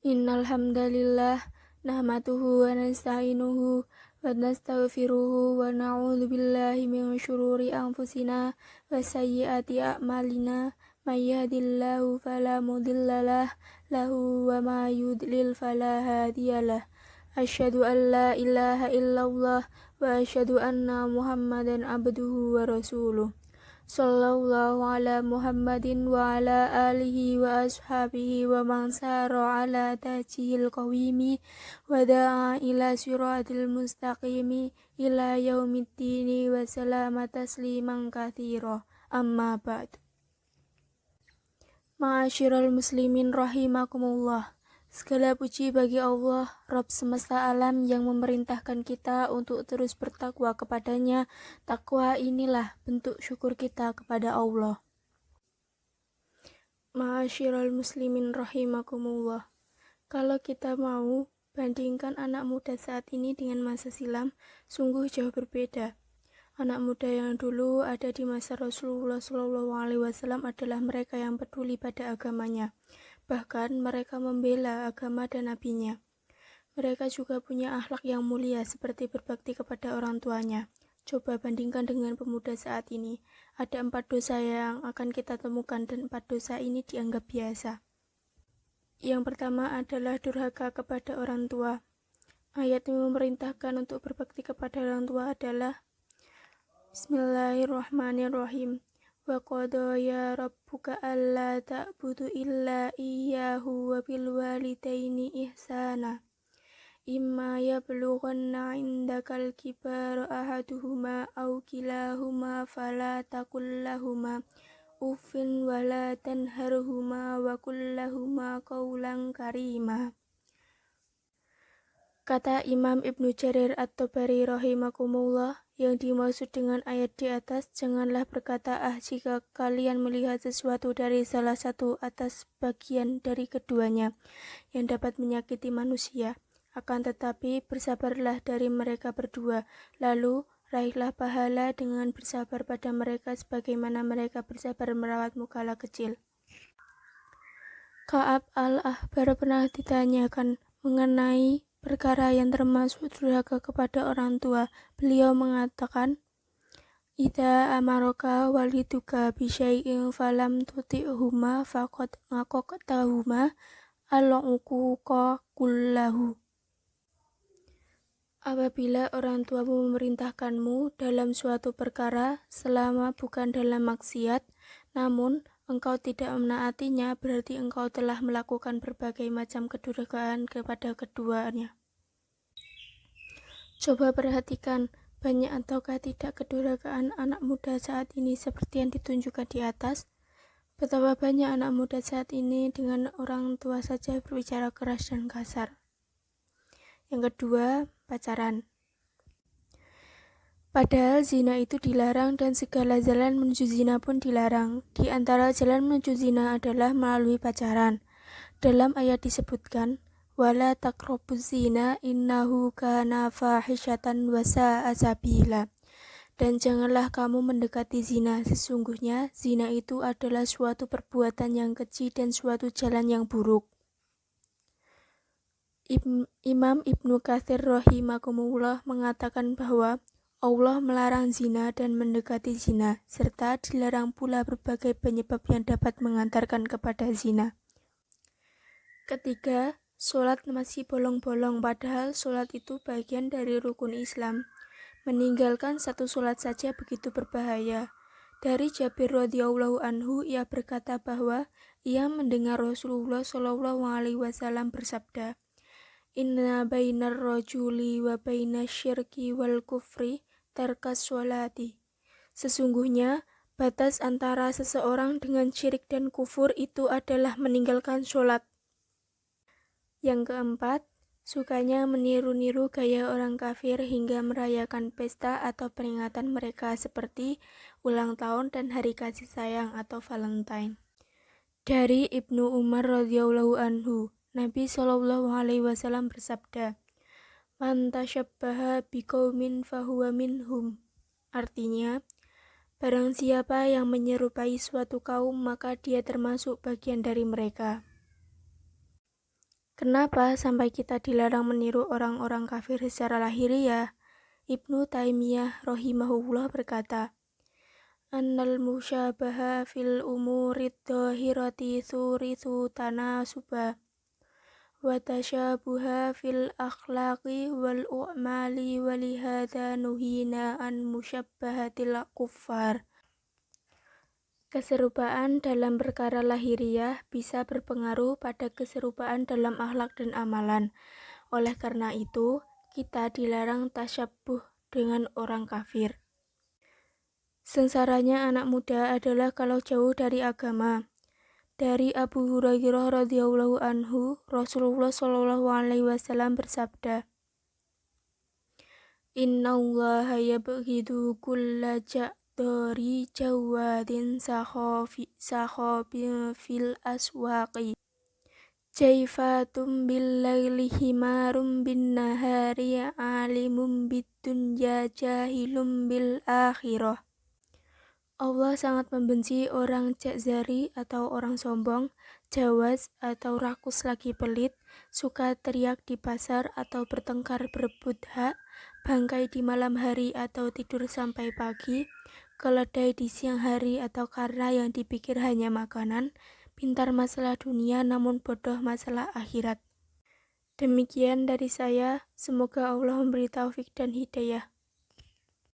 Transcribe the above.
Innal hamdalillah nahmaduhu wa nasta'inuhu wa nastaghfiruhu wa na'udzu billahi min syururi anfusina wa sayyiati a'malina may yahdihillahu fala mudhillalah lahu wa may yudlil fala hadiyalah. Asyhadu an la ilaha illallah wa asyhadu anna Muhammadan abduhu wa rasuluh. Sallallahu ala Muhammadin wa ala alihi wa ashabihi wa man sara ala tajihil qawimi wa da'a ila siratil mustaqimi ila yaumiddini wa salama tasliman katsira. Amma ba'd. Ma'asyiral muslimin rahimakumullah. Segala puji bagi Allah, Rabb semesta alam yang memerintahkan kita untuk terus bertakwa kepadanya. Takwa inilah bentuk syukur kita kepada Allah. Ma'asyiral muslimin rahimakumullah. Kalau kita mau bandingkan anak muda saat ini dengan masa silam, sungguh jauh berbeda. Anak muda yang dulu ada di masa Rasulullah SAW adalah mereka yang peduli pada agamanya. Bahkan mereka membela agama dan nabinya. Mereka juga punya akhlak yang mulia seperti berbakti kepada orang tuanya. Coba bandingkan dengan pemuda saat ini. Ada 4 dosa yang akan kita temukan dan 4 dosa ini dianggap biasa. Yang pertama adalah durhaka kepada orang tua. Ayat yang memerintahkan untuk berbakti kepada orang tua adalah Bismillahirrahmanirrahim. Wa qadaya rabbuka alla ta'budu illa iyyahu wa bil walidaini ihsana. Imma yablughanna 'indakal kibara ahaduhuma aw kilahuma fala taqul lahumā uffin wa la tanharhumā wa qul lahumā qawlan karīmā. Kata Imam Ibnu Jarir At-Tabari rahimakumullah, yang dimaksud dengan ayat di atas, janganlah berkata jika kalian melihat sesuatu dari salah satu atas bagian dari keduanya yang dapat menyakiti manusia. Akan tetapi bersabarlah dari mereka berdua, lalu raihlah pahala dengan bersabar pada mereka sebagaimana mereka bersabar merawatmu kala kecil. Ka'ab al-Ahbar pernah ditanyakan mengenai perkara yang termasuk durhaka kepada orang tua. Beliau mengatakan, Idza amaraka waliduka bisyai'in falam tuti'huma faqad ngaqaqtahuma al-uquqa kullahu. Apabila orang tuamu memerintahkanmu dalam suatu perkara selama bukan dalam maksiat, namun engkau tidak menaatinya, berarti engkau telah melakukan berbagai macam kedurhakaan kepada keduanya. Coba perhatikan, banyak ataukah tidak kedurhakaan anak muda saat ini seperti yang ditunjukkan di atas? Betapa banyak anak muda saat ini dengan orang tua saja berbicara keras dan kasar. Yang kedua, pacaran. Padahal zina itu dilarang dan segala jalan menuju zina pun dilarang. Di antara jalan menuju zina adalah melalui pacaran. Dalam ayat disebutkan, wala taqrabuz zina innahu kana fahisyatan wa sa'a sabila. Dan janganlah kamu mendekati zina, sesungguhnya zina itu adalah suatu perbuatan yang keji dan suatu jalan yang buruk. Imam Ibnu Katsir rahimakumullah mengatakan bahwa Allah melarang zina dan mendekati zina, serta dilarang pula berbagai penyebab yang dapat mengantarkan kepada zina. Ketiga, sholat masih bolong-bolong, padahal sholat itu bagian dari rukun Islam. Meninggalkan satu sholat saja begitu berbahaya. Dari Jabir radhiyallahu anhu, ia berkata bahwa ia mendengar Rasulullah SAW bersabda, Inna bainar rajuli wa bainasyirki wal kufri tarkas sholati. Sesungguhnya batas antara seseorang dengan syirik dan kufur itu adalah meninggalkan sholat. Yang keempat, sukanya meniru-niru gaya orang kafir hingga merayakan pesta atau peringatan mereka seperti ulang tahun dan hari kasih sayang atau Valentine. Dari Ibnu Umar radhiyallahu anhu, Nabi SAW bersabda, Man tasyabbaha biqaumin fahuwa minhum. Artinya, barang siapa yang menyerupai suatu kaum, maka dia termasuk bagian dari mereka. Kenapa sampai kita dilarang meniru orang-orang kafir secara lahiriah? Ibnu Taimiyah rahimahullah berkata, Annal musyabaha fil umurid dhahirati thurithu tanasuba wa tasyabuha fil akhlaqi wal u'mali walihada nuhina an musyabbahatil kuffar. Keserupaan dalam perkara lahiriah bisa berpengaruh pada keserupaan dalam akhlak dan amalan. Oleh karena itu, kita dilarang tasyabbuh dengan orang kafir. Sengsaranya anak muda adalah kalau jauh dari agama. Dari Abu Hurairah radhiyallahu anhu, Rasulullah shallallahu alaihi wasallam bersabda, Innallaha yabghidu kulla dari jawadin sakhobin fil aswaqi jaifatum bil laili himarum bin nahari alimum bidunya jahilum bil akhirah. Allah sangat membenci orang jakzari atau orang sombong, jawaz atau rakus lagi pelit, suka teriak di pasar atau bertengkar berebut hak, bangkai di malam hari atau tidur sampai pagi, keledai di siang hari atau karena yang dipikir hanya makanan, pintar masalah dunia namun bodoh masalah akhirat. Demikian dari saya, semoga Allah memberi taufik dan hidayah.